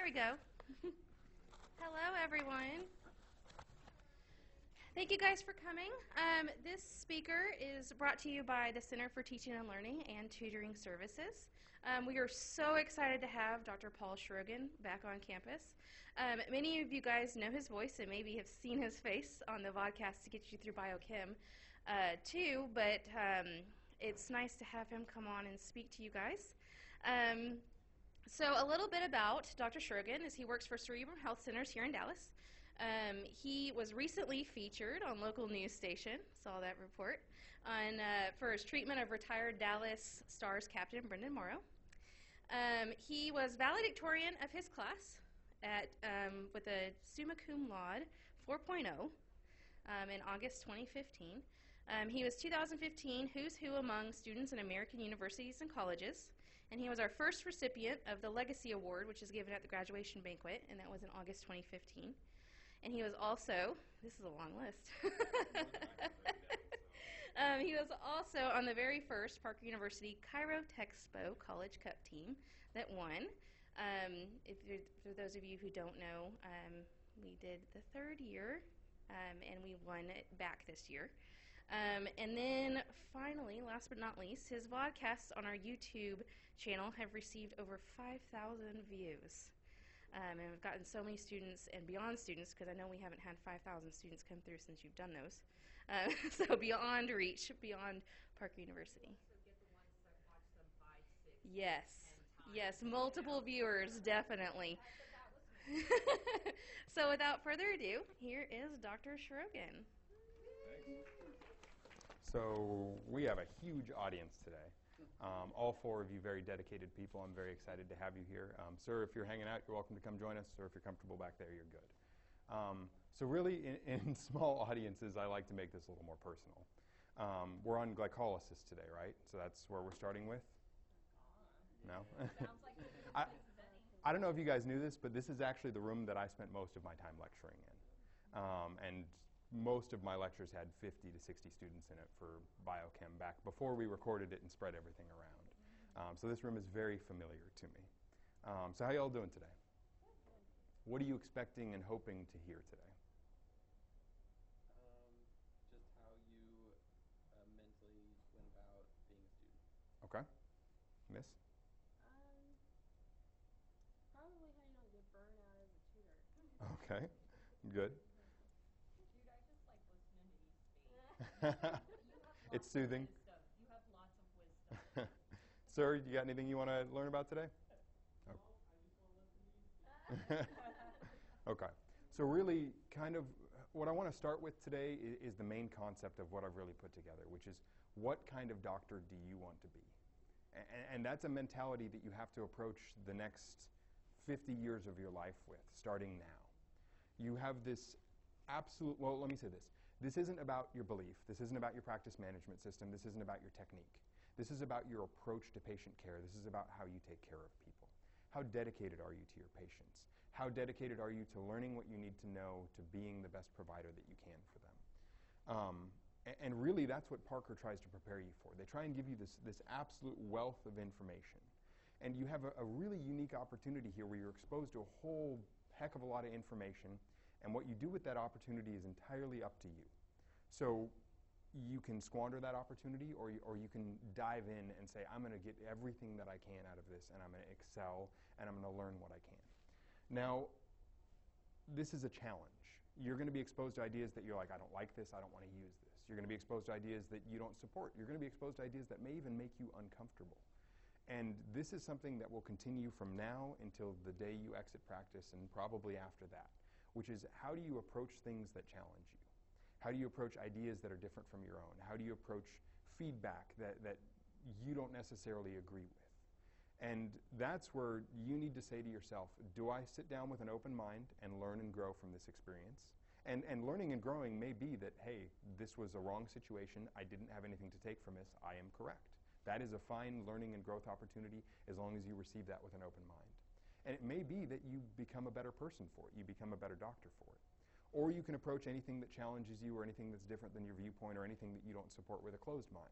we go. Hello, everyone. Thank you guys for coming. This speaker is brought to you by the Center for Teaching and Learning and Tutoring Services. We are so excited to have Dr. Paul Shrogin back on campus. Many of you guys know his voice and maybe have seen his face on the vodcast to get you through biochem too, but it's nice to have him come on and speak to you guys. So a little bit about Dr. Shrogin is he works for Cerebrum Health Centers here in Dallas. He was recently featured on local news station, saw that report, for his treatment of retired Dallas Stars captain Brendan Morrow. He was valedictorian of his class with a summa cum laude 4.0 in August 2015. He was 2015 Who's Who Among Students in American Universities and Colleges, and he was our first recipient of the Legacy Award, which is given at the graduation banquet, and that was in August 2015. And he was also, this is a long list, he was also on the very first Parker University Cairo Texpo College Cup team that won. For those of you who don't know, we did the third year, and we won it back this year. And then finally, last but not least, his vodcasts on our YouTube channel have received over 5,000 views. And we've gotten so many students and beyond students, because I know we haven't had 5,000 students come through since you've done those. So beyond reach, beyond Parker University. So get the ones that watch them 5, 6, yes, 10 times. yes, multiple viewers, definitely. So without further ado, here is Dr. Shrogin. Thanks. So we have a huge audience today. All 4 of you very dedicated people. I'm very excited to have you here. Sir, if you're hanging out, you're welcome to come join us, or if you're comfortable back there, you're good. So really, in small audiences, I like to make this a little more personal. We're on glycolysis today, right? So that's where we're starting with? No? Sounds like I don't know if you guys knew this, but this is actually the room that I spent most of my time lecturing in. And most of my lectures had 50 to 60 students in it for biochem back before we recorded it and spread everything around. So this room is very familiar to me. So how y'all doing today? What are you expecting and hoping to hear today? Just how you mentally went about being a student. Okay. Miss? Probably how you don't get burned out as a tutor. Okay. Good. Dude, I just like listening to you speak. It's soothing. You have lots of wisdom. Sir, you got anything you want to learn about today? No, I just want to listen to you speak. Okay. So really, kind of, what I want to start with today is the main concept of what I've really put together, which is what kind of doctor do you want to be? And that's a mentality that you have to approach the next 50 years of your life with, starting now. You have this absolute, well, let me say this. This isn't about your belief. This isn't about your practice management system. This isn't about your technique. This is about your approach to patient care. This is about how you take care of people. How dedicated are you to your patients? How dedicated are you to learning what you need to know, to being the best provider that you can for them? And really, that's what Parker tries to prepare you for. They try and give you this absolute wealth of information. And you have a really unique opportunity here where you're exposed to a whole heck of a lot of information, and what you do with that opportunity is entirely up to you. So you can squander that opportunity, or you can dive in and say, I'm going to get everything that I can out of this, and I'm going to excel, and I'm going to learn what I can. Now, this is a challenge. You're going to be exposed to ideas that you're like, I don't like this, I don't want to use this. You're going to be exposed to ideas that you don't support. You're going to be exposed to ideas that may even make you uncomfortable. And this is something that will continue from now until the day you exit practice, and probably after that, which is how do you approach things that challenge you? How do you approach ideas that are different from your own? How do you approach feedback that you don't necessarily agree with? And that's where you need to say to yourself, do I sit down with an open mind and learn and grow from this experience? And learning and growing may be that, hey, this was a wrong situation. I didn't have anything to take from this. I am correct. That is a fine learning and growth opportunity as long as you receive that with an open mind. And it may be that you become a better person for it. You become a better doctor for it. Or you can approach anything that challenges you or anything that's different than your viewpoint or anything that you don't support with a closed mind.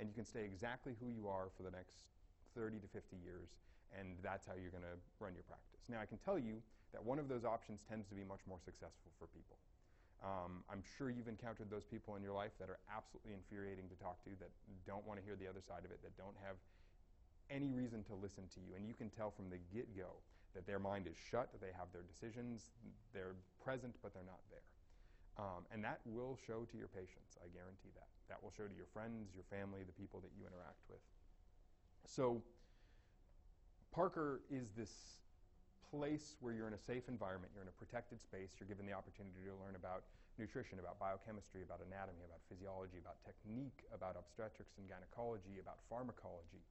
And you can stay exactly who you are for the next 30 to 50 years, and that's how you're going to run your practice. Now, I can tell you that one of those options tends to be much more successful for people. I'm sure you've encountered those people in your life that are absolutely infuriating to talk to, that don't want to hear the other side of it, that don't have any reason to listen to you. And you can tell from the get-go that their mind is shut, that they have their decisions, they're present, but they're not there. And that will show to your patients, I guarantee that. That will show to your friends, your family, the people that you interact with. So Parker is this place where you're in a safe environment, you're in a protected space, you're given the opportunity to learn about nutrition, about biochemistry, about anatomy, about physiology, about technique, about obstetrics and gynecology, about pharmacology.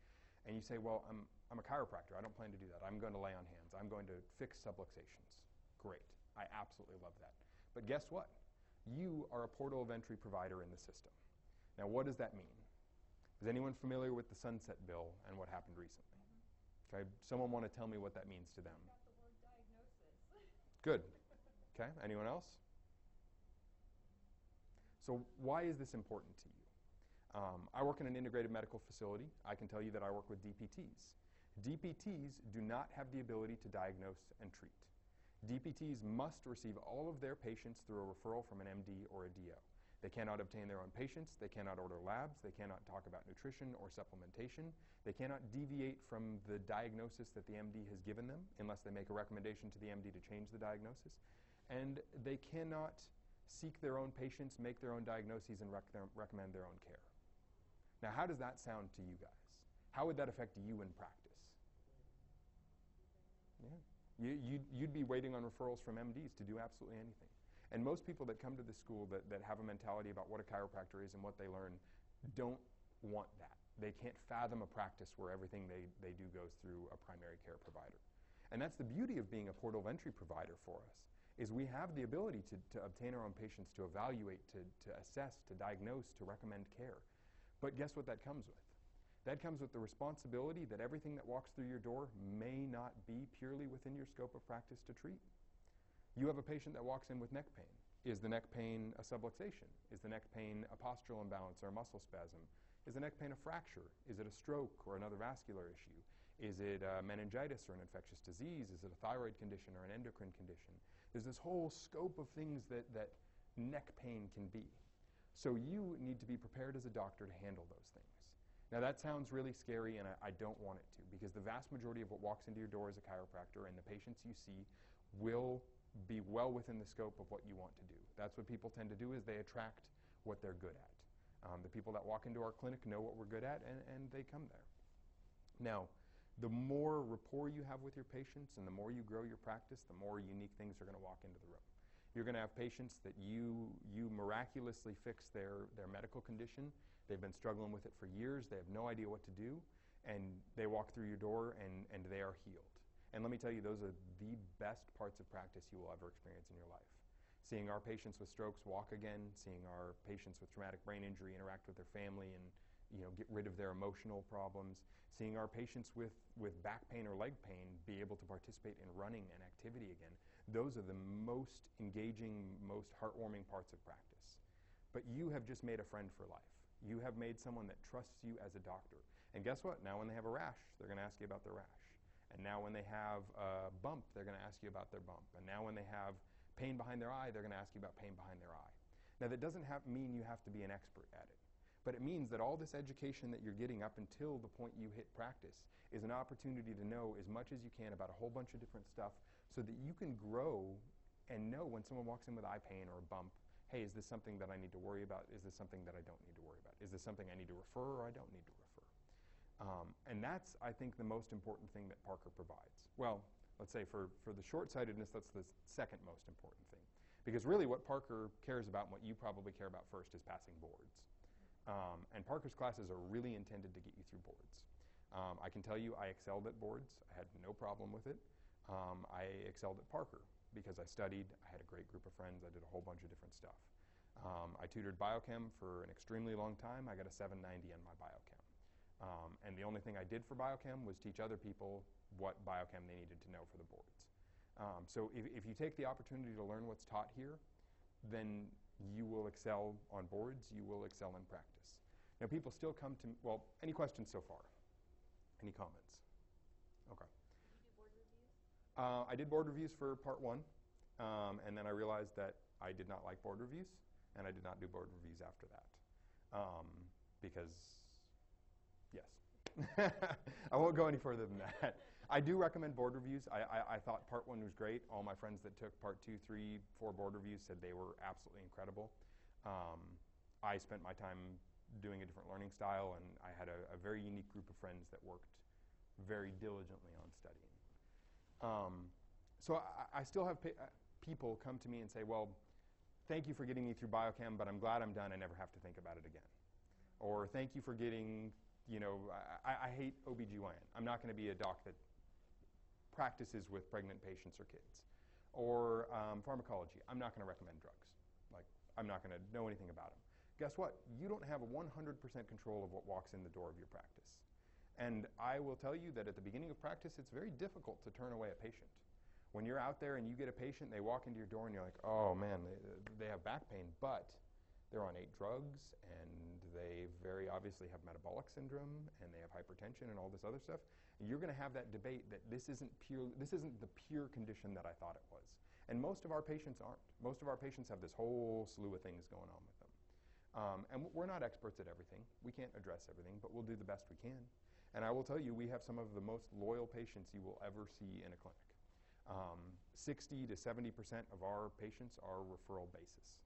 And you say, well, I'm a chiropractor, I don't plan to do that. I'm going to lay on hands, I'm going to fix subluxations. Great, I absolutely love that. But guess what? You are a portal of entry provider in the system. Now, what does that mean? Is anyone familiar with the Sunset Bill and what happened recently? Okay, someone want to tell me what that means to them? Got the word diagnosis. Good. Okay, anyone else? So why is this important to you? I work in an integrated medical facility. I can tell you that I work with DPTs. DPTs do not have the ability to diagnose and treat. DPTs must receive all of their patients through a referral from an MD or a DO. They cannot obtain their own patients, they cannot order labs, they cannot talk about nutrition or supplementation, they cannot deviate from the diagnosis that the MD has given them unless they make a recommendation to the MD to change the diagnosis, and they cannot seek their own patients, make their own diagnoses, and recommend their own care. Now, how does that sound to you guys? How would that affect you in practice? Yeah. You'd be waiting on referrals from MDs to do absolutely anything. And most people that come to the school that have a mentality about what a chiropractor is and what they learn don't want that. They can't fathom a practice where everything they do goes through a primary care provider. And that's the beauty of being a portal of entry provider for us, is we have the ability to obtain our own patients, to evaluate, to assess, to diagnose, to recommend care. But guess what that comes with? That comes with the responsibility that everything that walks through your door may not be purely within your scope of practice to treat. You have a patient that walks in with neck pain. Is the neck pain a subluxation? Is the neck pain a postural imbalance or a muscle spasm? Is the neck pain a fracture? Is it a stroke or another vascular issue? Is it meningitis or an infectious disease? Is it a thyroid condition or an endocrine condition? There's this whole scope of things that neck pain can be. So you need to be prepared as a doctor to handle those things. Now that sounds really scary, and I don't want it to, because the vast majority of what walks into your door as a chiropractor and the patients you see will be well within the scope of what you want to do. That's what people tend to do, is they attract what they're good at. The people that walk into our clinic know what we're good at, and they come there. Now, the more rapport you have with your patients and the more you grow your practice, the more unique things are going to walk into the room. You're going to have patients that you miraculously fix their medical condition. They've been struggling with it for years. They have no idea what to do, and they walk through your door and they are healed. And let me tell you, those are the best parts of practice you will ever experience in your life. Seeing our patients with strokes walk again, seeing our patients with traumatic brain injury interact with their family and get rid of their emotional problems, seeing our patients with back pain or leg pain be able to participate in running and activity again. Those are the most engaging, most heartwarming parts of practice. But you have just made a friend for life. You have made someone that trusts you as a doctor. And guess what? Now when they have a rash, they're going to ask you about their rash. And now when they have a bump, they're going to ask you about their bump. And now when they have pain behind their eye, they're going to ask you about pain behind their eye. Now that doesn't mean you have to be an expert at it. But it means that all this education that you're getting up until the point you hit practice is an opportunity to know as much as you can about a whole bunch of different stuff so that you can grow and know when someone walks in with eye pain or a bump, hey, is this something that I need to worry about? Is this something that I don't need to worry about? Is this something I need to refer or I don't need to refer? And that's, I think, the most important thing that Parker provides. Well, let's say for the short-sightedness, that's the second most important thing. Because really what Parker cares about and what you probably care about first is passing boards. And Parker's classes are really intended to get you through boards. I can tell you I excelled at boards. I had no problem with it. I excelled at Parker because I studied. I had a great group of friends. I did a whole bunch of different stuff. I tutored biochem for an extremely long time. I got a 790 on my biochem. And the only thing I did for biochem was teach other people what biochem they needed to know for the boards. So if you take the opportunity to learn what's taught here, then you will excel on boards, you will excel in practice. Now people still come to, well, any questions so far? Any comments? Okay. Did you do board reviews? I did board reviews for part 1, and then I realized that I did not like board reviews, and I did not do board reviews after that. Because, yes. I won't go any further than that. I do recommend board reviews. I thought part 1 was great. All my friends that took part 2, 3, 4 board reviews said they were absolutely incredible. I spent my time doing a different learning style, and I had a very unique group of friends that worked very diligently on studying. So I still have people come to me and say, well, thank you for getting me through biochem, but I'm glad I'm done. I never have to think about it again. Or thank you for getting, I hate OBGYN. I'm not going to be a doc that practices with pregnant patients or kids. Or pharmacology. I'm not going to recommend drugs. Like, I'm not going to know anything about them. Guess what? You don't have 100% control of what walks in the door of your practice. And I will tell you that at the beginning of practice, it's very difficult to turn away a patient. When you're out there and you get a patient, they walk into your door and you're like, oh man, they have back pain, but they're on 8 drugs and they very obviously have metabolic syndrome and they have hypertension and all this other stuff. And you're going to have that debate that this isn't the pure condition that I thought it was. And most of our patients aren't. Most of our patients have this whole slew of things going on with them. And we're not experts at everything. We can't address everything, but we'll do the best we can. And I will tell you, we have some of the most loyal patients you will ever see in a clinic. 60 to 70% of our patients are referral basis.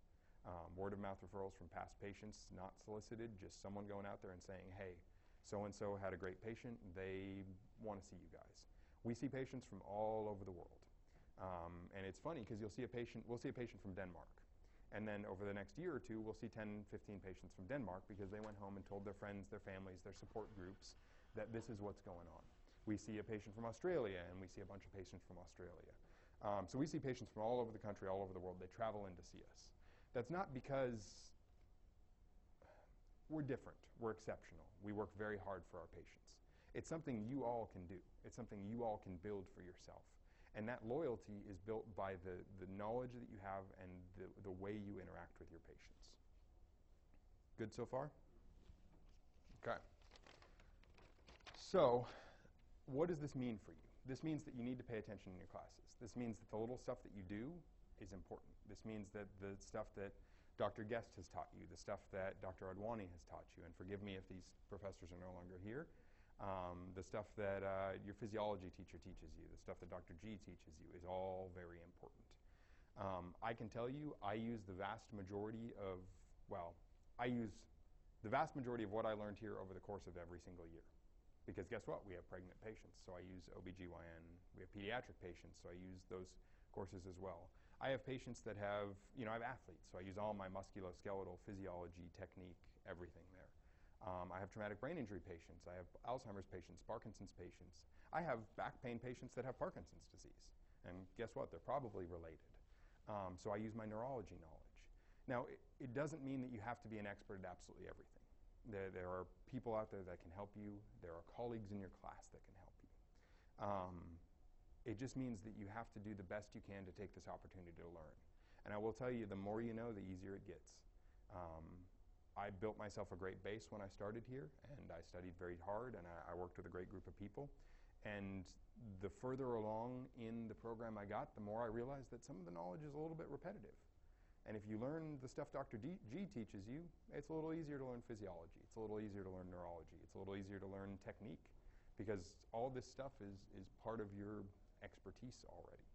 Word-of-mouth referrals from past patients, not solicited, just someone going out there and saying, hey, so-and-so had a great patient. They want to see you guys. We see patients from all over the world. And it's funny because we'll see a patient from Denmark. And then over the next year or two, we'll see 10, 15 patients from Denmark because they went home and told their friends, their families, their support groups that this is what's going on. We see a patient from Australia, and we see a bunch of patients from Australia. So we see patients from all over the country, all over the world. They travel in to see us. That's not because we're different. We're exceptional. We work very hard for our patients. It's something you all can do. It's something you all can build for yourself. And that loyalty is built by the knowledge that you have and the way you interact with your patients. Good so far? Okay. So, what does this mean for you? This means that you need to pay attention in your classes. This means that the little stuff that you do is important. This means that the stuff that Dr. Guest has taught you, the stuff that Dr. Adwani has taught you, and forgive me if these professors are no longer here, the stuff that your physiology teacher teaches you, the stuff that Dr. G teaches you is all very important. I can tell you I use the vast majority of what I learned here over the course of every single year. Because guess what? We have pregnant patients, so I use OBGYN. We have pediatric patients, so I use those courses as well. I have patients that have, I have athletes, so I use all my musculoskeletal physiology, technique, everything there. I have traumatic brain injury patients. I have Alzheimer's patients, Parkinson's patients. I have back pain patients that have Parkinson's disease. And guess what? They're probably related. So I use my neurology knowledge. Now, it doesn't mean that you have to be an expert at absolutely everything. There are people out there that can help you. There are colleagues in your class that can help you. It just means that you have to do the best you can to take this opportunity to learn. And I will tell you, the more you know, the easier it gets. I built myself a great base when I started here, and I studied very hard, and I worked with a great group of people. And the further along in the program I got, the more I realized that some of the knowledge is a little bit repetitive. And if you learn the stuff Dr. G teaches you, it's a little easier to learn physiology. It's a little easier to learn neurology. It's a little easier to learn technique because all this stuff is part of your expertise already.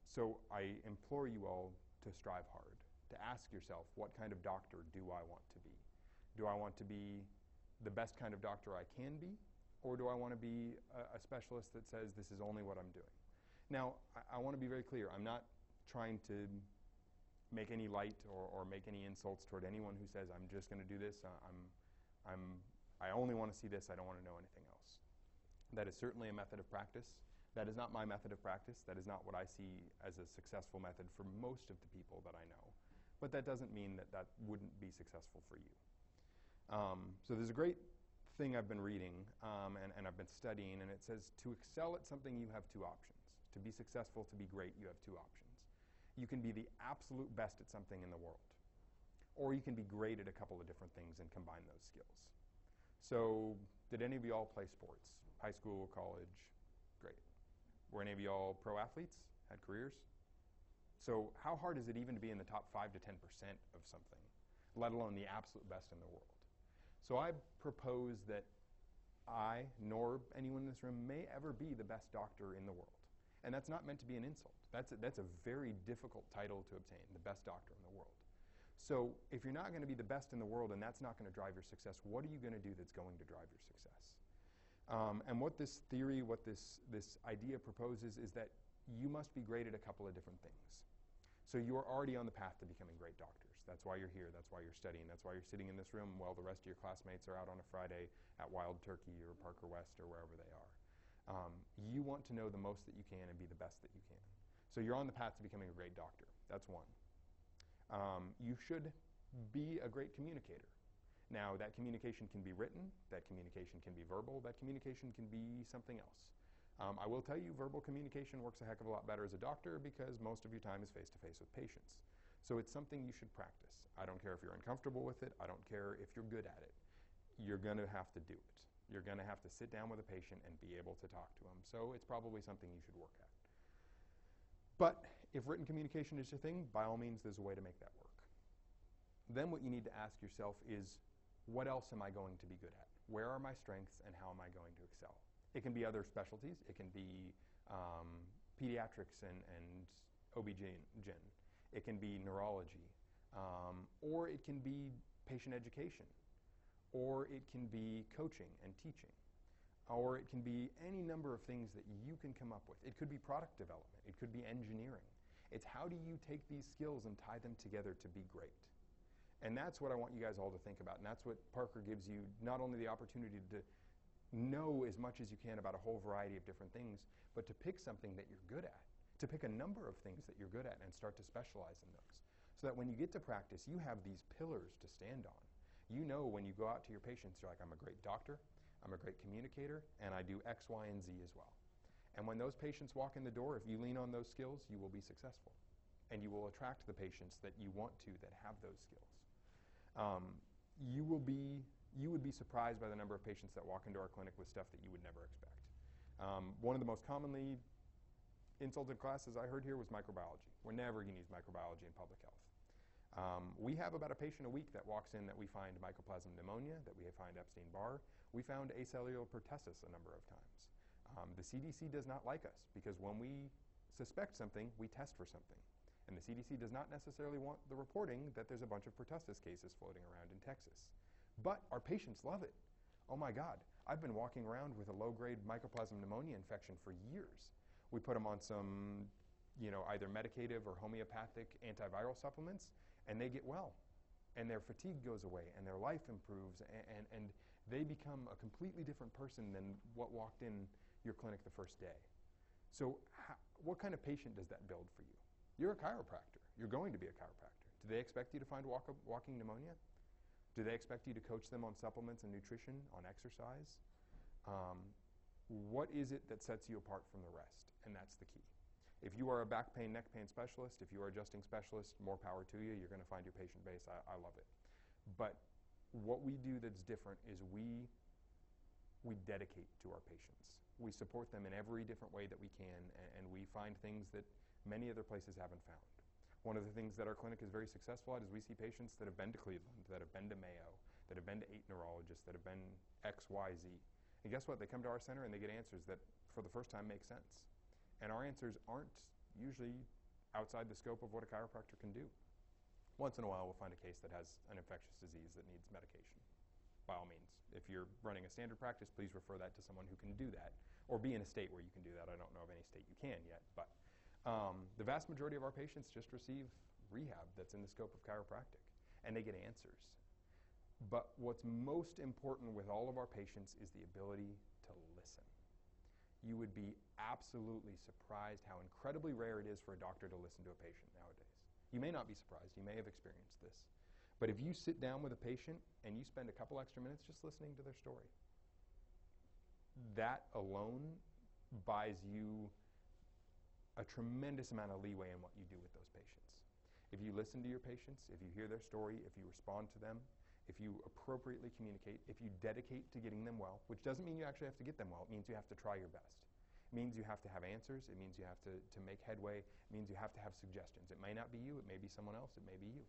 So I implore you all to strive hard, to ask yourself, what kind of doctor do I want to be? Do I want to be the best kind of doctor I can be? Or do I want to be a specialist that says this is only what I'm doing? Now, I want to be very clear. I'm not trying to make any light or make any insults toward anyone who says, I'm just going to do this, I only want to see this, I don't want to know anything else. That is certainly a method of practice. That is not my method of practice. That is not what I see as a successful method for most of the people that I know. But that doesn't mean that that wouldn't be successful for you. So there's a great thing I've been reading and I've been studying, and it says to excel at something you have 2 options. To be successful, to be great, you have 2 options. You can be the absolute best at something in the world, or you can be great at a couple of different things and combine those skills. So Did any of you all play sports? High school, college? Great. Were any of you all pro athletes? Had careers? So how hard is it even to be in the top 5 to 10% of something, let alone the absolute best in the world? So I propose that I, nor anyone in this room, may ever be the best doctor in the world. And that's not meant to be an insult. That's a very difficult title to obtain, the best doctor in the world. So if you're not going to be the best in the world and that's not going to drive your success, what are you going to do that's going to drive your success? And what this theory, what this idea proposes is that you must be great at a couple of different things. So you are already on the path to becoming great doctors. That's why you're here. That's why you're studying. That's why you're sitting in this room while the rest of your classmates are out on a Friday at Wild Turkey or Parker West or wherever they are. You want to know the most that you can and be the best that you can. So you're on the path to becoming a great doctor. That's one. You should be a great communicator. Now, that communication can be written, that communication can be verbal, that communication can be something else. I will tell you, verbal communication works a heck of a lot better as a doctor because most of your time is face-to-face with patients. So it's something you should practice. I don't care if you're uncomfortable with it. I don't care if you're good at it. You're going to have to do it. You're going to have to sit down with a patient and be able to talk to them. So it's probably something you should work at. But if written communication is your thing, by all means, there's a way to make that work. Then what you need to ask yourself is, what else am I going to be good at? Where are my strengths and how am I going to excel? It can be other specialties. It can be pediatrics and OB-GYN. It can be neurology. Or it can be patient education. Or it can be coaching and teaching. Or it can be any number of things that you can come up with. It could be product development. It could be engineering. It's how do you take these skills and tie them together to be great? And that's what I want you guys all to think about. And that's what Parker gives you, not only the opportunity to know as much as you can about a whole variety of different things, but to pick something that you're good at, to pick a number of things that you're good at and start to specialize in those. So that when you get to practice, you have these pillars to stand on. You know when you go out to your patients, you're like, I'm a great doctor, I'm a great communicator, and I do X, Y, and Z as well. And when those patients walk in the door, if you lean on those skills, you will be successful. And you will attract the patients that you want to that have those skills. You would be surprised by the number of patients that walk into our clinic with stuff that you would never expect. One of the most commonly insulted classes I heard here was microbiology. We're never going to use microbiology in public health. We have about a patient a week that walks in that we find mycoplasma pneumonia, that we find Epstein-Barr. We found acellular pertussis a number of times. The CDC does not like us because when we suspect something, we test for something. And the CDC does not necessarily want the reporting that there's a bunch of pertussis cases floating around in Texas. But our patients love it. Oh my God, I've been walking around with a low-grade mycoplasma pneumonia infection for years. We put them on some, either medicative or homeopathic antiviral supplements, and they get well. And their fatigue goes away, and their life improves, and they become a completely different person than what walked in your clinic the first day. So what kind of patient does that build for you? You're a chiropractor. You're going to be a chiropractor. Do they expect you to find walking pneumonia? Do they expect you to coach them on supplements and nutrition, on exercise? What is it that sets you apart from the rest? And that's the key. If you are a back pain, neck pain specialist, if you are adjusting specialist, more power to you. You're going to find your patient base. I love it. But what we do that's different is we dedicate to our patients. We support them in every different way that we can, and we find things that many other places haven't found. One of the things that our clinic is very successful at is we see patients that have been to Cleveland, that have been to Mayo, that have been to 8 neurologists, that have been X, Y, Z. And guess what? They come to our center and they get answers that for the first time make sense. And our answers aren't usually outside the scope of what a chiropractor can do. Once in a while we'll find a case that has an infectious disease that needs medication. By all means. If you're running a standard practice, please refer that to someone who can do that, or be in a state where you can do that. I don't know of any state you can yet, but the vast majority of our patients just receive rehab that's in the scope of chiropractic, and they get answers. But what's most important with all of our patients is the ability to listen. You would be absolutely surprised how incredibly rare it is for a doctor to listen to a patient nowadays. You may not be surprised. You may have experienced this. But if you sit down with a patient and you spend a couple extra minutes just listening to their story, that alone buys you a tremendous amount of leeway in what you do with those patients. If you listen to your patients, if you hear their story, if you respond to them, if you appropriately communicate, if you dedicate to getting them well, which doesn't mean you actually have to get them well. It means you have to try your best. It means you have to have answers. It means you have to make headway. It means you have to have suggestions. It may not be you. It may be someone else. It may be you.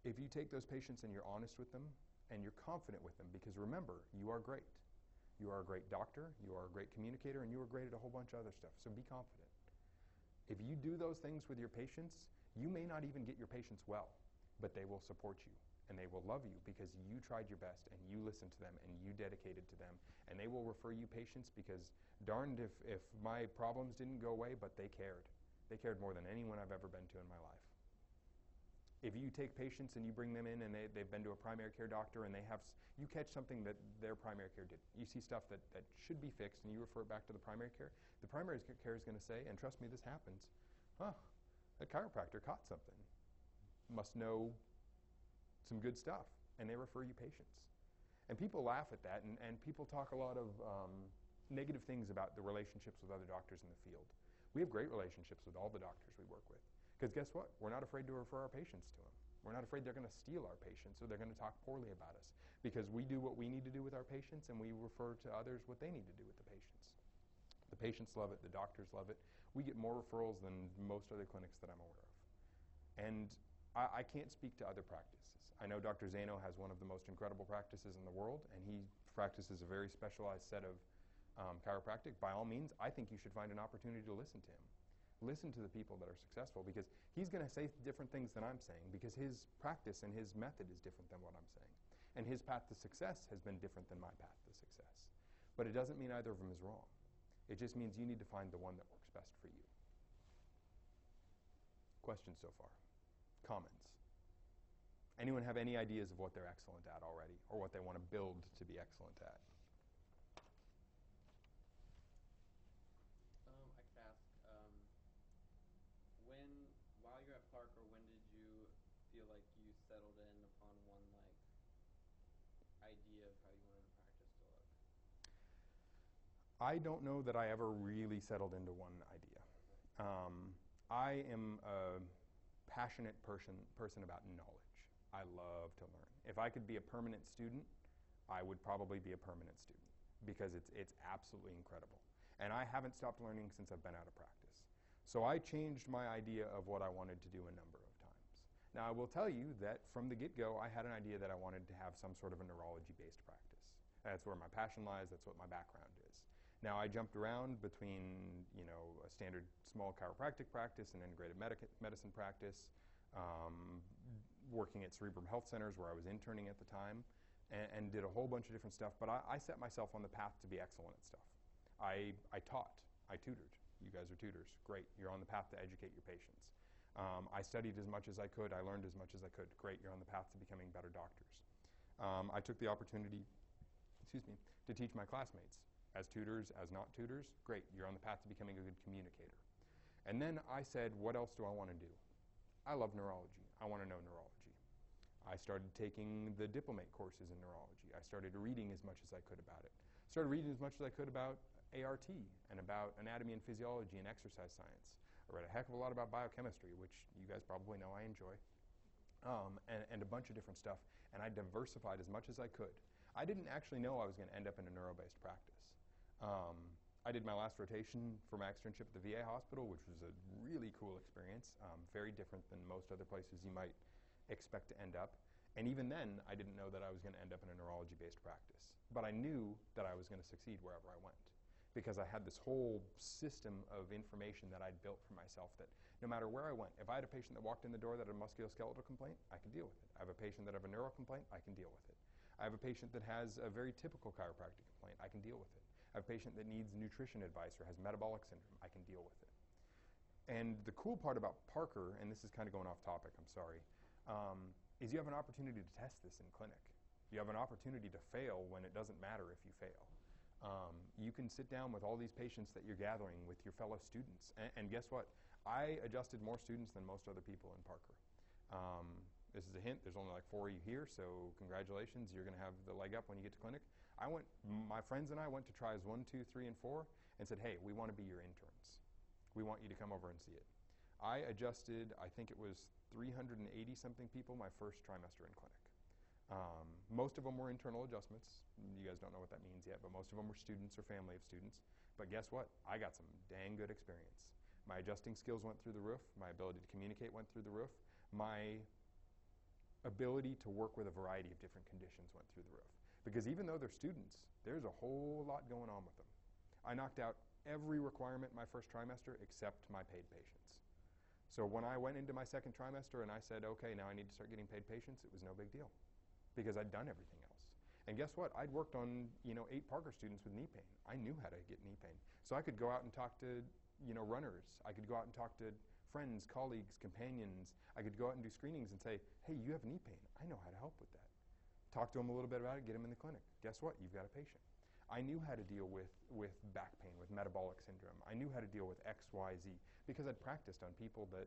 If you take those patients and you're honest with them and you're confident with them, because remember, you are great. You are a great doctor. You are a great communicator. And you are great at a whole bunch of other stuff. So be confident. If you do those things with your patients, you may not even get your patients well, but they will support you. And they will love you because you tried your best and you listened to them and you dedicated to them. And they will refer you patients because darned if my problems didn't go away, but they cared. They cared more than anyone I've ever been to in my life. If you take patients and you bring them in and they've been to a primary care doctor and you catch something that their primary care did. You see stuff that should be fixed and you refer it back to the primary care. The primary care is going to say, and trust me, this happens, that chiropractor caught something. Must know some good stuff, and they refer you patients. And people laugh at that, and people talk a lot of negative things about the relationships with other doctors in the field. We have great relationships with all the doctors we work with, because guess what? We're not afraid to refer our patients to them. We're not afraid they're going to steal our patients or they're going to talk poorly about us, because we do what we need to do with our patients, and we refer to others what they need to do with the patients. The patients love it. The doctors love it. We get more referrals than most other clinics that I'm aware of. And I can't speak to other practices. I know Dr. Zano has one of the most incredible practices in the world, and he practices a very specialized set of chiropractic. By all means, I think you should find an opportunity to listen to him. Listen to the people that are successful, because he's going to say different things than I'm saying, because his practice and his method is different than what I'm saying. And his path to success has been different than my path to success. But it doesn't mean either of them is wrong. It just means you need to find the one that works best for you. Questions so far? Comments? Anyone have any ideas of what they're excellent at already, or what they want to build to be excellent at? I could ask, while you're at Parker, when did you feel like you settled in upon one, idea of how you wanted the practice to look? I don't know that I ever really settled into one idea. I am a passionate person about knowledge. I love to learn. If I could be a permanent student, I would probably be a permanent student, because it's absolutely incredible. And I haven't stopped learning since I've been out of practice. So I changed my idea of what I wanted to do a number of times. Now, I will tell you that from the get-go, I had an idea that I wanted to have some sort of a neurology-based practice. That's where my passion lies. That's what my background is. Now, I jumped around between, a standard small chiropractic practice and integrated medicine practice, working at Cerebrum Health Centers where I was interning at the time, and did a whole bunch of different stuff. But I set myself on the path to be excellent at stuff. I taught. I tutored. You guys are tutors. Great. You're on the path to educate your patients. I studied as much as I could. I learned as much as I could. Great. You're on the path to becoming better doctors. I took the opportunity, to teach my classmates. As tutors, as not tutors, great. You're on the path to becoming a good communicator. And then I said, what else do I want to do? I love neurology. I want to know neurology. I started taking the diplomate courses in neurology. I started reading as much as I could about it. Started reading as much as I could about ART and about anatomy and physiology and exercise science. I read a heck of a lot about biochemistry, which you guys probably know I enjoy, and a bunch of different stuff. And I diversified as much as I could. I didn't actually know I was going to end up in a neuro-based practice. I did my last rotation for my externship at the VA hospital, which was a really cool experience, very different than most other places you might expect to end up. And even then, I didn't know that I was going to end up in a neurology-based practice. But I knew that I was going to succeed wherever I went, because I had this whole system of information that I'd built for myself that no matter where I went, if I had a patient that walked in the door that had a musculoskeletal complaint, I could deal with it. I have a patient that had a neuro complaint, I can deal with it. I have a patient that has a very typical chiropractic complaint, I can deal with it. I have a patient that needs nutrition advice or has metabolic syndrome, I can deal with it. And the cool part about Parker, and this is kind of going off topic, I'm sorry, is you have an opportunity to test this in clinic. You have an opportunity to fail when it doesn't matter if you fail. You can sit down with all these patients that you're gathering with your fellow students. And guess what? I adjusted more students than most other people in Parker. This is a hint. There's only like 4 of you here, so congratulations. You're going to have the leg up when you get to clinic. My friends and I went to tries 1, 2, 3, and 4 and said, hey, we want to be your interns. We want you to come over and see it. I adjusted, I think it was 380-something people my first trimester in clinic. Most of them were internal adjustments. You guys don't know what that means yet, but most of them were students or family of students. But guess what? I got some dang good experience. My adjusting skills went through the roof. My ability to communicate went through the roof. My ability to work with a variety of different conditions went through the roof. Because even though they're students, there's a whole lot going on with them. I knocked out every requirement my first trimester except my paid patients. So when I went into my second trimester and I said, okay, now I need to start getting paid patients, it was no big deal because I'd done everything else. And guess what? I'd worked on, 8 Parker students with knee pain. I knew how to get knee pain. So I could go out and talk to, runners. I could go out and talk to friends, colleagues, companions. I could go out and do screenings and say, hey, you have knee pain. I know how to help with that. Talk to them a little bit about it, get them in the clinic. Guess what? You've got a patient. I knew how to deal with back pain, with metabolic syndrome. I knew how to deal with X, Y, Z because I'd practiced on people that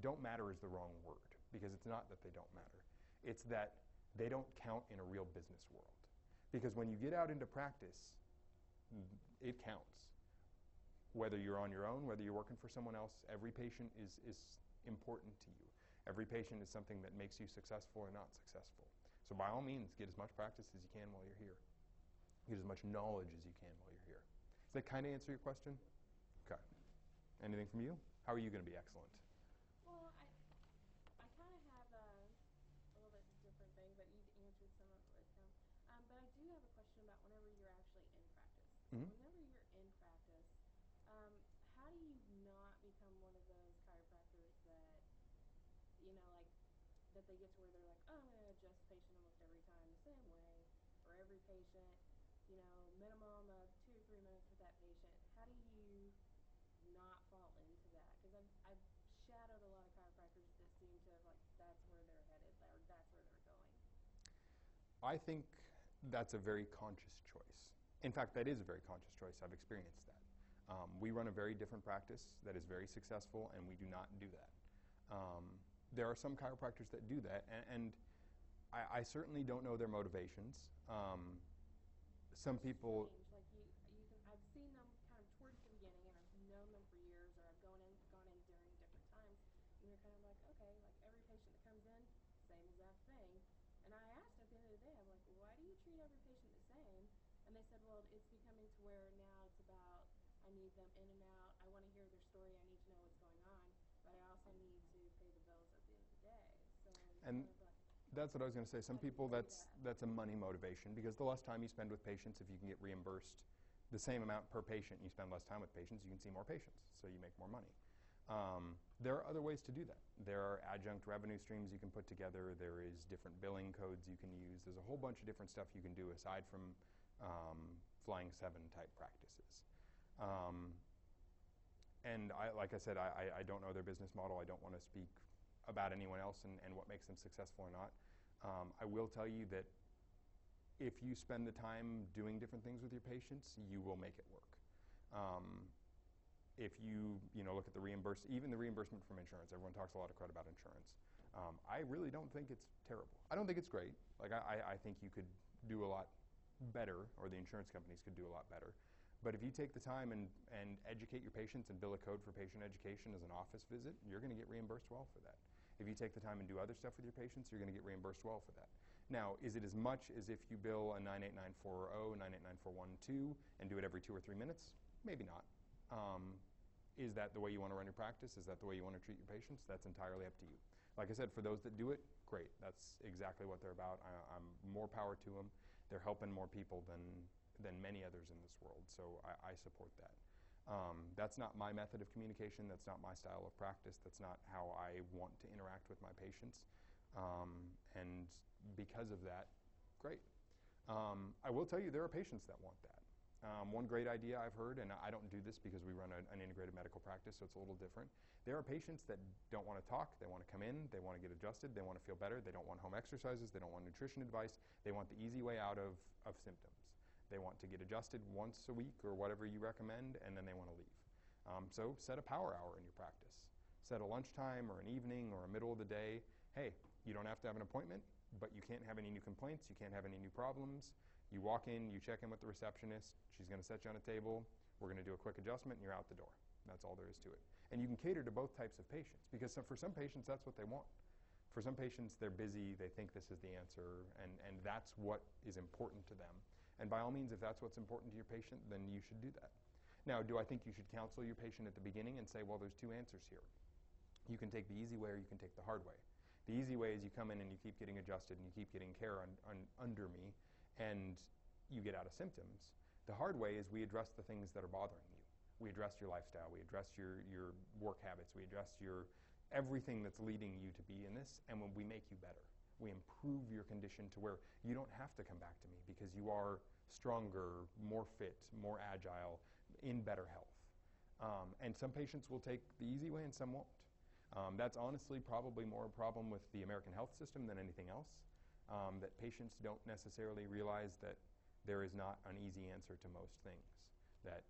don't matter is the wrong word because it's not that they don't matter. It's that they don't count in a real business world. Because when you get out into practice, it counts. Whether you're on your own, whether you're working for someone else, every patient is important to you. Every patient is something that makes you successful or not successful. So by all means, get as much practice as you can while you're here. Get as much knowledge as you can while you're here. Does that kind of answer your question? Okay. Anything from you? How are you going to be excellent? Well, I kind of have a little bit different thing, but you've answered some of it with him. But I do have a question about whenever you're actually in practice. Mhm. Whenever you're in practice, how do you not become one of those chiropractors that, that they get to where they're like, oh, I'm going to adjust the patient almost every time the same way for every patient, minimum of 2 or 3 minutes with that patient. How do you not fall into that? Because I've shadowed a lot of chiropractors that seem to have, that's where they're headed, or that's where they're going. I think that's a very conscious choice. In fact, that is a very conscious choice. I've experienced that. We run a very different practice that is very successful, and we do not do that. There are some chiropractors that do that, and I certainly don't know their motivations. Some people... Strange. I've seen them kind of towards the beginning, and I've known them for years, or I've gone in during different times, and they're kind of like, okay, every patient that comes in, same exact thing. And I asked at the end of the day, I'm like, why do you treat every patient the same? And they said, well, it's becoming to where now it's about, I need them in and out. I want to hear their story. I need to know what's going on. But I also need to pay the bills at the end of the day. So And that's what I was going to say. Some people, that's a money motivation because the less time you spend with patients, if you can get reimbursed the same amount per patient, you spend less time with patients, you can see more patients, so you make more money. There are other ways to do that. There are adjunct revenue streams you can put together. There is different billing codes you can use. There's a whole bunch of different stuff you can do aside from Flying 7 type practices. And like I said, I don't know their business model. I don't want to speak about anyone else and what makes them successful or not. I will tell you that if you spend the time doing different things with your patients, you will make it work. If you look at even the reimbursement from insurance, everyone talks a lot of crud about insurance. I really don't think it's terrible. I don't think it's great. I think you could do a lot better, or the insurance companies could do a lot better. But if you take the time and educate your patients and bill a code for patient education as an office visit, you're going to get reimbursed well for that. If you take the time and do other stuff with your patients, you're going to get reimbursed well for that. Now, is it as much as if you bill a 98940, 9894112 and do it every 2 or 3 minutes? Maybe not. Is that the way you want to run your practice? Is that the way you want to treat your patients? That's entirely up to you. Like I said, for those that do it, great. That's exactly what they're about. I'm more power to them. They're helping more people than many others in this world, so I support that. That's not my method of communication. That's not my style of practice. That's not how I want to interact with my patients. And because of that, great. I will tell you there are patients that want that. One great idea I've heard, and I don't do this because we run an integrated medical practice, so it's a little different. There are patients that don't want to talk. They want to come in. They want to get adjusted. They want to feel better. They don't want home exercises. They don't want nutrition advice. They want the easy way out of symptoms. They want to get adjusted once a week or whatever you recommend, and then they want to leave. So set a power hour in your practice. Set a lunchtime or an evening or a middle of the day. Hey, you don't have to have an appointment, but you can't have any new complaints. You can't have any new problems. You walk in, you check in with the receptionist. She's going to set you on a table. We're going to do a quick adjustment, and you're out the door. That's all there is to it. And you can cater to both types of patients because for some patients, that's what they want. For some patients, they're busy, they think this is the answer, and that's what is important to them. And by all means, if that's what's important to your patient, then you should do that. Now, do I think you should counsel your patient at the beginning and say, well, there's two answers here. You can take the easy way or you can take the hard way. The easy way is you come in and you keep getting adjusted and you keep getting care under me, and you get out of symptoms. The hard way is we address the things that are bothering you. We address your lifestyle. We address your work habits. We address your everything that's leading you to be in this, and when we make you better. We improve your condition to where you don't have to come back to me because you are stronger, more fit, more agile, in better health. And some patients will take the easy way and some won't. That's honestly probably more a problem with the American health system than anything else, that patients don't necessarily realize that there is not an easy answer to most things, that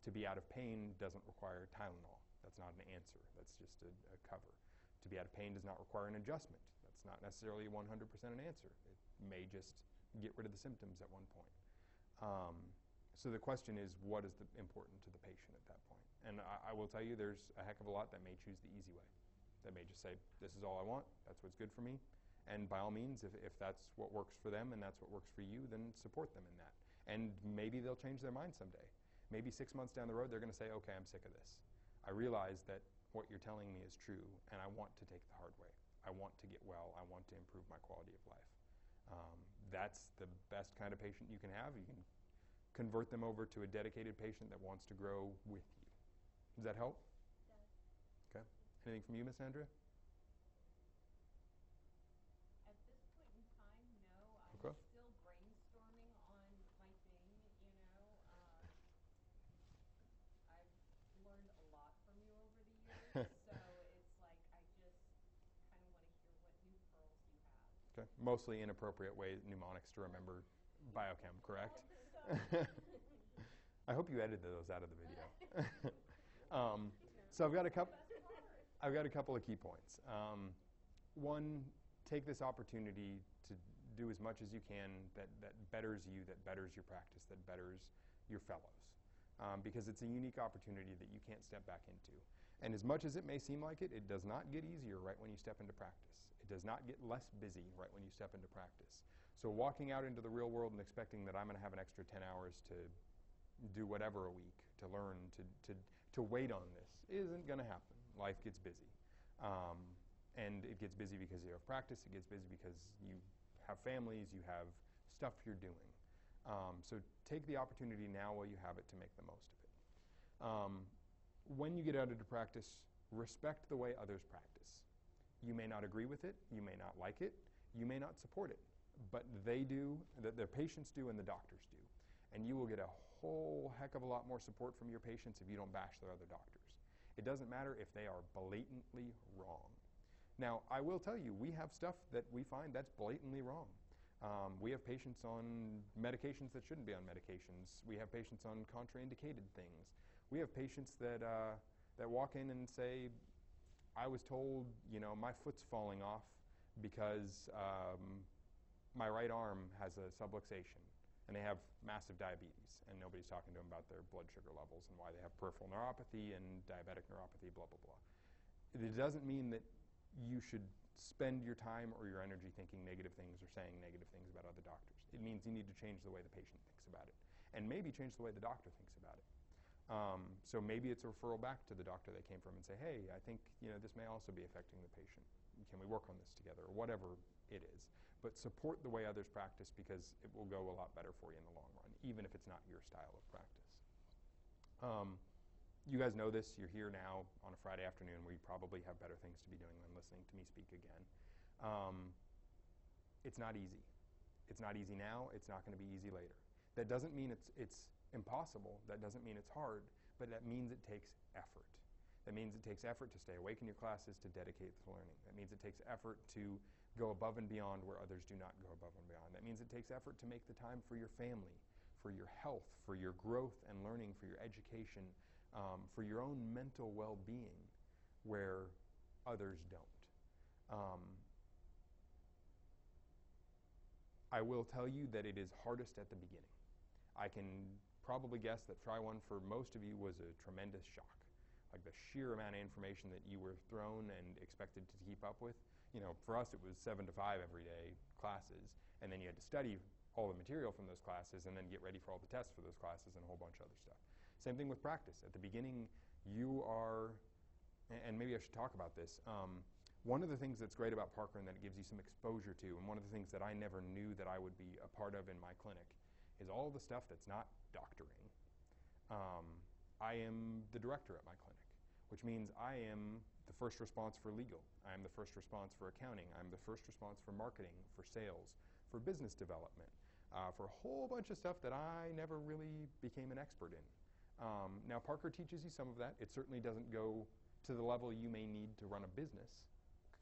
to be out of pain doesn't require Tylenol. That's not an answer. That's just a cover. To be out of pain does not require an adjustment. That's not necessarily 100% an answer. It may just get rid of the symptoms at one point. So the question is, what is important to the patient at that point? And I will tell you, there's a heck of a lot that may choose the easy way. That may just say, this is all I want, that's what's good for me. And by all means, if that's what works for them and that's what works for you, then support them in that. And maybe they'll change their mind someday. Maybe 6 months down the road, they're going to say, okay, I'm sick of this. I realize that what you're telling me is true, and I want to take the hard way. I want to get well. I want to improve my quality of life. That's the best kind of patient you can have. You can convert them over to a dedicated patient that wants to grow with you. Does that help? It does. Okay. Anything from you, Miss Andrea? At this point in time, no. I'm Okay. still brainstorming on my thing, I've learned a lot from you over the years, so it's like I just kind of want to hear what new pearls you have. Okay. Mostly inappropriate mnemonics to remember biochem, correct? I hope you edited those out of the video. So I've got a couple of key points. One, take this opportunity to do as much as you can that betters you, that betters your practice, that betters your fellows. Because it's a unique opportunity that you can't step back into. And as much as it may seem like it, it does not get easier right when you step into practice. It does not get less busy right when you step into practice. So walking out into the real world and expecting that I'm going to have an extra 10 hours to do whatever a week, to learn, to wait on this, isn't going to happen. Life gets busy. And it gets busy because you have practice. It gets busy because you have families, you have stuff you're doing. So take the opportunity now while you have it to make the most of it. When you get out into practice, respect the way others practice. You may not agree with it, you may not like it, you may not support it, but they do, their patients do, and the doctors do. And you will get a whole heck of a lot more support from your patients if you don't bash their other doctors. It doesn't matter if they are blatantly wrong. Now, I will tell you, we have stuff that we find that's blatantly wrong. We have patients on medications that shouldn't be on medications. We have patients on contraindicated things. We have patients that walk in and say, I was told, my foot's falling off because my right arm has a subluxation, and they have massive diabetes, and nobody's talking to them about their blood sugar levels and why they have peripheral neuropathy and diabetic neuropathy, blah, blah, blah. It doesn't mean that you should spend your time or your energy thinking negative things or saying negative things about other doctors. It means you need to change the way the patient thinks about it, and maybe change the way the doctor thinks about it. So maybe it's a referral back to the doctor they came from and say, hey, I think this may also be affecting the patient. Can we work on this together, or whatever it is. But support the way others practice, because it will go a lot better for you in the long run, even if it's not your style of practice. You guys know this. You're here now on a Friday afternoon where you probably have better things to be doing than listening to me speak again. It's not easy. It's not easy now. It's not going to be easy later. That doesn't mean it's impossible. That doesn't mean it's hard. But that means it takes effort. That means it takes effort to stay awake in your classes, to dedicate to learning. That means it takes effort to go above and beyond where others do not go above and beyond. That means it takes effort to make the time for your family, for your health, for your growth and learning, for your education, for your own mental well-being, where others don't. I will tell you that it is hardest at the beginning. I can probably guess that Try One for most of you was a tremendous shock. Like the sheer amount of information that you were thrown and expected to keep up with, for us it was 7 to 5 every day classes, and then you had to study all the material from those classes and then get ready for all the tests for those classes and a whole bunch of other stuff. Same thing with practice. At the beginning, you are, and maybe I should talk about this, one of the things that's great about Parker and that it gives you some exposure to, and one of the things that I never knew that I would be a part of in my clinic, is all the stuff that's not doctoring. I am the director at my clinic, which means I am the first response for legal. I am the first response for accounting. I'm the first response for marketing, for sales, for business development, for a whole bunch of stuff that I never really became an expert in. Now, Parker teaches you some of that. It certainly doesn't go to the level you may need to run a business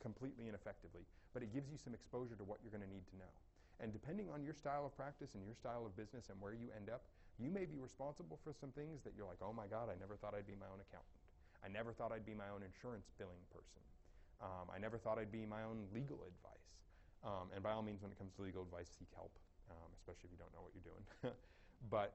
completely and effectively, but it gives you some exposure to what you're going to need to know. And depending on your style of practice and your style of business and where you end up, you may be responsible for some things that you're like, oh my God, I never thought I'd be my own accountant. I never thought I'd be my own insurance billing person. I never thought I'd be my own legal advice. And by all means, when it comes to legal advice, seek help, especially if you don't know what you're doing. But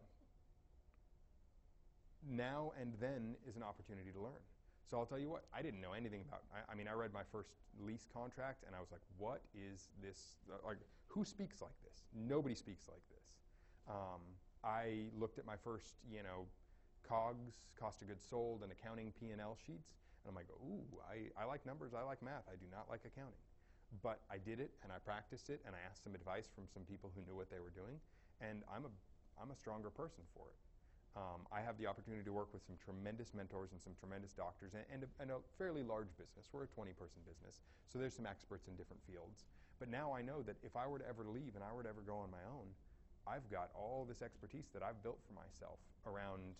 now and then is an opportunity to learn. So I'll tell you what, I didn't know anything about, I mean, I read my first lease contract and I was like, what is this, like, who speaks like this? Nobody speaks like this. I looked at my first, COGS, cost of goods sold, and accounting P&L sheets, and I'm like, ooh, I like numbers, I like math, I do not like accounting. But I did it, and I practiced it, and I asked some advice from some people who knew what they were doing, and I'm a stronger person for it. I have the opportunity to work with some tremendous mentors and some tremendous doctors and a fairly large business. We're a 20-person business, so there's some experts in different fields. But now I know that if I were to ever leave and I were to ever go on my own, I've got all this expertise that I've built for myself around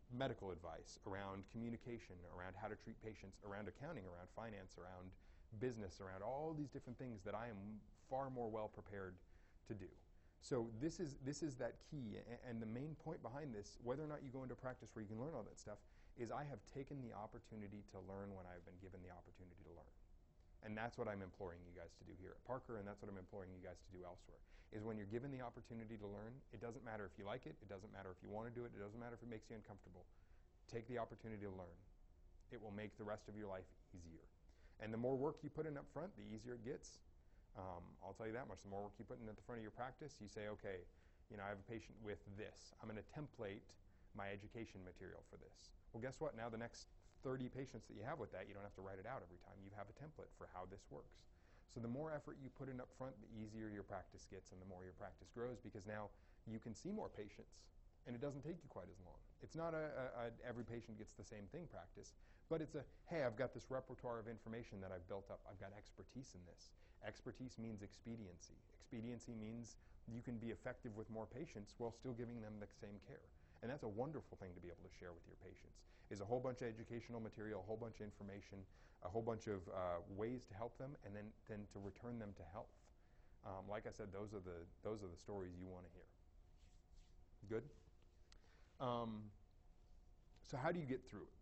medical advice, around communication, around how to treat patients, around accounting, around finance, around business, around all these different things that I am far more well prepared to do. So this is that key, and the main point behind this, whether or not you go into practice where you can learn all that stuff, is I have taken the opportunity to learn when I've been given the opportunity to learn. And that's what I'm imploring you guys to do here at Parker, and that's what I'm imploring you guys to do elsewhere, is when you're given the opportunity to learn, it doesn't matter if you like it, it doesn't matter if you want to do it, it doesn't matter if it makes you uncomfortable. Take the opportunity to learn. It will make the rest of your life easier. And the more work you put in up front, the easier it gets. I'll tell you that much. The more work you put in at the front of your practice, you say, okay, I have a patient with this. I'm going to template my education material for this. Well, guess what? Now the next 30 patients that you have with that, you don't have to write it out every time. You have a template for how this works. So the more effort you put in up front, the easier your practice gets and the more your practice grows, because now you can see more patients and it doesn't take you quite as long. It's not every patient gets the same thing practice, but it's hey, I've got this repertoire of information that I've built up. I've got expertise in this. Expertise means expediency. Expediency means you can be effective with more patients while still giving them the same care. And that's a wonderful thing to be able to share with your patients, is a whole bunch of educational material, a whole bunch of information, a whole bunch of ways to help them, and then to return them to health. Like I said, those are the stories you want to hear. Good? So how do you get through it?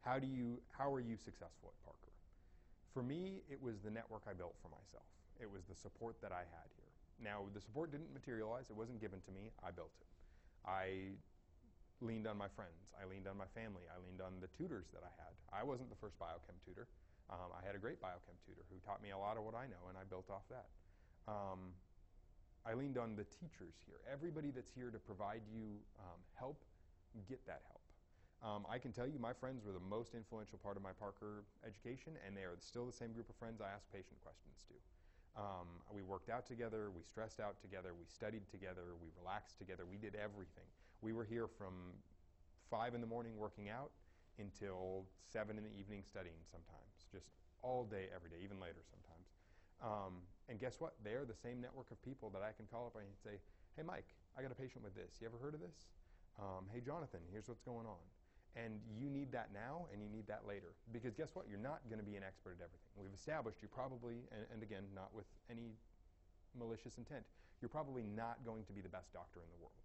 How are you successful at Parker? For me, it was the network I built for myself. It was the support that I had here. Now, the support didn't materialize. It wasn't given to me. I built it. I leaned on my friends. I leaned on my family. I leaned on the tutors that I had. I wasn't the first biochem tutor. I had a great biochem tutor who taught me a lot of what I know, and I built off that. I leaned on the teachers here. Everybody that's here to provide you help, get that help. I can tell you my friends were the most influential part of my Parker education, and they are still the same group of friends I ask patient questions to. We worked out together, we stressed out together, we studied together, we relaxed together, we did everything. We were here from 5 in the morning working out until 7 in the evening studying sometimes, just all day, every day, even later sometimes. And guess what? They are the same network of people that I can call up and say, hey Mike, I got a patient with this. You ever heard of this? Hey Jonathan, here's what's going on. And you need that now, and you need that later. Because guess what? You're not going to be an expert at everything. We've established you probably, and again, not with any malicious intent, you're probably not going to be the best doctor in the world.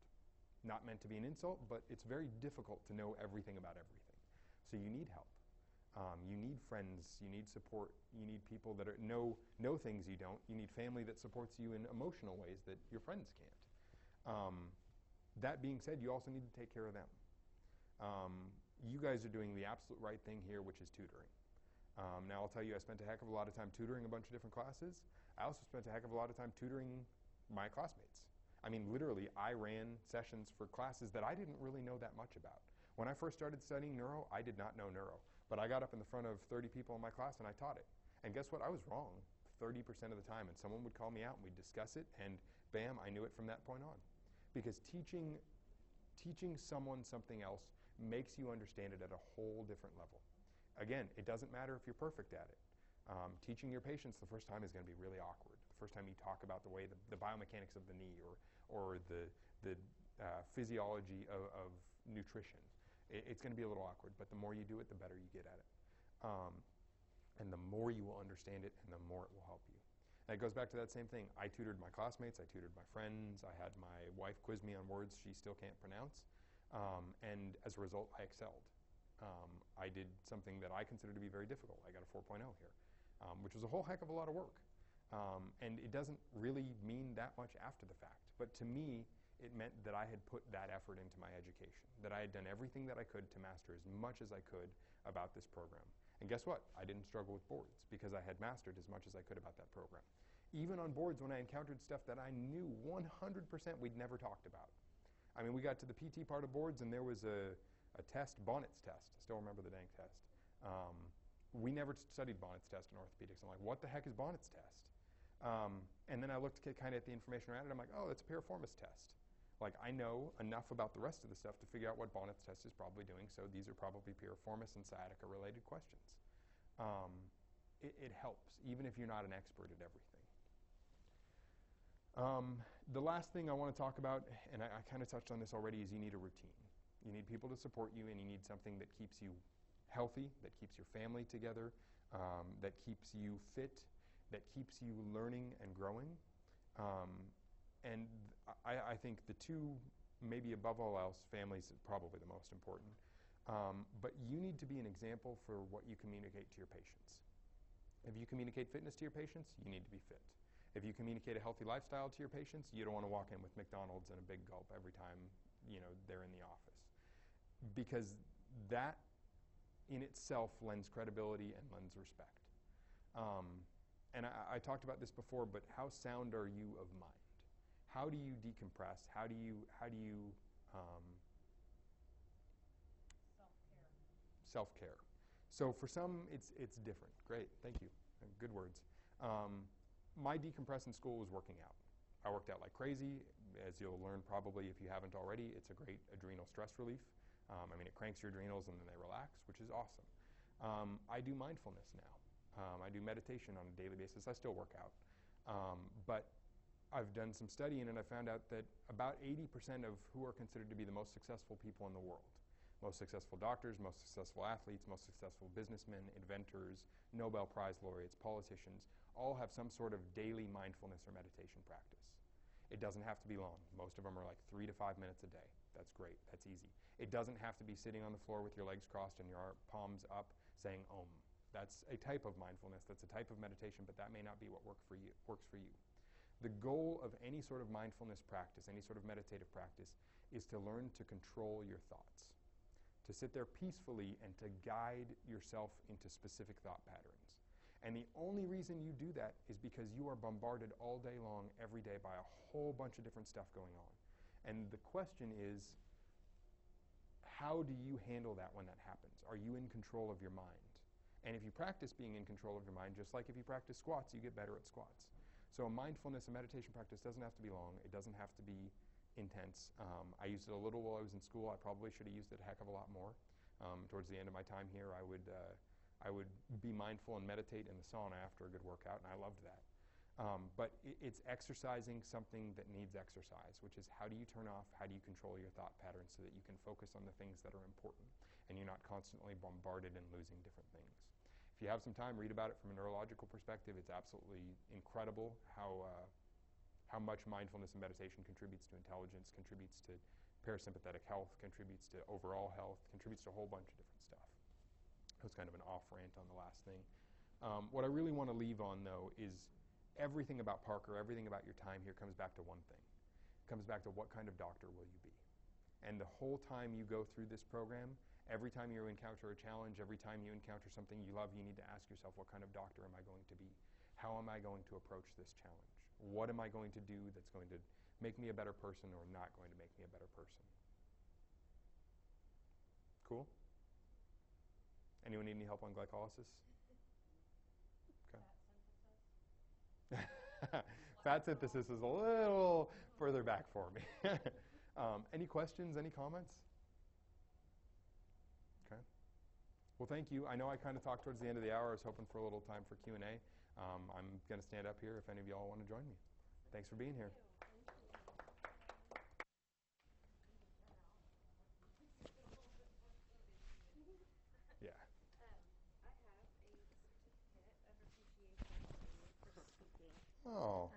Not meant to be an insult, but it's very difficult to know everything about everything. So you need help. You need friends. You need support. You need people that know things you don't. You need family that supports you in emotional ways that your friends can't. That being said, you also need to take care of them. You guys are doing the absolute right thing here, which is tutoring. Now, I'll tell you, I spent a heck of a lot of time tutoring a bunch of different classes. I also spent a heck of a lot of time tutoring my classmates. I mean, literally, I ran sessions for classes that I didn't really know that much about. When I first started studying neuro, I did not know neuro. But I got up in the front of 30 people in my class and I taught it. And guess what? I was wrong 30% of the time. And someone would call me out and we'd discuss it, and bam, I knew it from that point on. Because teaching someone something else makes you understand it at a whole different level. Again, it doesn't matter if you're perfect at it. Teaching your patients the first time is going to be really awkward. The first time you talk about the way the biomechanics of the knee or the physiology of nutrition, it's going to be a little awkward. But the more you do it, the better you get at it. And the more you will understand it, and the more it will help you. And it goes back to that same thing. I tutored my classmates. I tutored my friends. I had my wife quiz me on words she still can't pronounce. And as a result, I excelled. I did something that I consider to be very difficult. I got a 4.0 here, which was a whole heck of a lot of work. And it doesn't really mean that much after the fact. But to me, it meant that I had put that effort into my education, that I had done everything that I could to master as much as I could about this program. And guess what? I didn't struggle with boards because I had mastered as much as I could about that program. Even on boards, when I encountered stuff that I knew 100% we'd never talked about. I mean, we got to the PT part of boards, and there was a test, Bonnet's test. I still remember the dang test. We never studied Bonnet's test in orthopedics. I'm like, what the heck is Bonnet's test? And then I looked kind of at the information around it. I'm like, oh, it's a piriformis test. Like, I know enough about the rest of the stuff to figure out what Bonnet's test is probably doing, so these are probably piriformis and sciatica-related questions. It helps, even if you're not an expert at everything. The last thing I want to talk about, and I kind of touched on this already, is you need a routine. You need people to support you, and you need something that keeps you healthy, that keeps your family together, that keeps you fit, that keeps you learning and growing. And I think the two, maybe above all else, families is probably the most important. But you need to be an example for what you communicate to your patients. If you communicate fitness to your patients, you need to be fit. If you communicate a healthy lifestyle to your patients, you don't want to walk in with McDonald's and a big gulp every time they're in the office. Because that in itself lends credibility and lends respect. And I talked about this before, but how sound are you of mind? How do you decompress? How do you self-care? So for some, it's different. Great, thank you. Good words. My decompress in school was working out. I worked out like crazy. As you'll learn probably if you haven't already, it's a great adrenal stress relief. I mean, it cranks your adrenals and then they relax, which is awesome. I do mindfulness now. I do meditation on a daily basis. I still work out. But I've done some studying and I found out that about 80% of who are considered to be the most successful people in the world, most successful doctors, most successful athletes, most successful businessmen, inventors, Nobel Prize laureates, politicians, all have some sort of daily mindfulness or meditation practice. It doesn't have to be long. Most of them are like 3 to 5 minutes a day. That's great. That's easy. It doesn't have to be sitting on the floor with your legs crossed and your palms up saying Om. That's a type of mindfulness. That's a type of meditation, but that may not be what works for you. The goal of any sort of mindfulness practice, any sort of meditative practice, is to learn to control your thoughts, to sit there peacefully and to guide yourself into specific thought patterns. And the only reason you do that is because you are bombarded all day long, every day, by a whole bunch of different stuff going on. And the question is, how do you handle that when that happens? Are you in control of your mind? And if you practice being in control of your mind, just like if you practice squats, you get better at squats. So a mindfulness and meditation practice doesn't have to be long. It doesn't have to be intense. I used it a little while I was in school. I probably should have used it a heck of a lot more. Towards the end of my time here, I would be mindful and meditate in the sauna after a good workout, and I loved that. But it's exercising something that needs exercise, which is how do you turn off, how do you control your thought patterns so that you can focus on the things that are important and you're not constantly bombarded and losing different things. If you have some time, read about it from a neurological perspective. It's absolutely incredible how much mindfulness and meditation contributes to intelligence, contributes to parasympathetic health, contributes to overall health, contributes to a whole bunch of different stuff. That was kind of an off rant on the last thing. What I really want to leave on, though, is everything about Parker, everything about your time here comes back to one thing. It comes back to what kind of doctor will you be? And the whole time you go through this program, Every time you encounter a challenge, every time you encounter something you love, you need to ask yourself, what kind of doctor am I going to be? How am I going to approach this challenge? What am I going to do that's going to make me a better person or not going to make me a better person? Cool? Anyone need any help on glycolysis? Okay. Fat synthesis is a little further back for me. Any questions, any comments? Okay. Well, thank you. I know I kind of talked towards the end of the hour. I was hoping for a little time for Q&A. I'm going to stand up here if any of y'all want to join me. Thanks for being here. Yeah. I have a certificate of appreciation for you for speaking. Oh.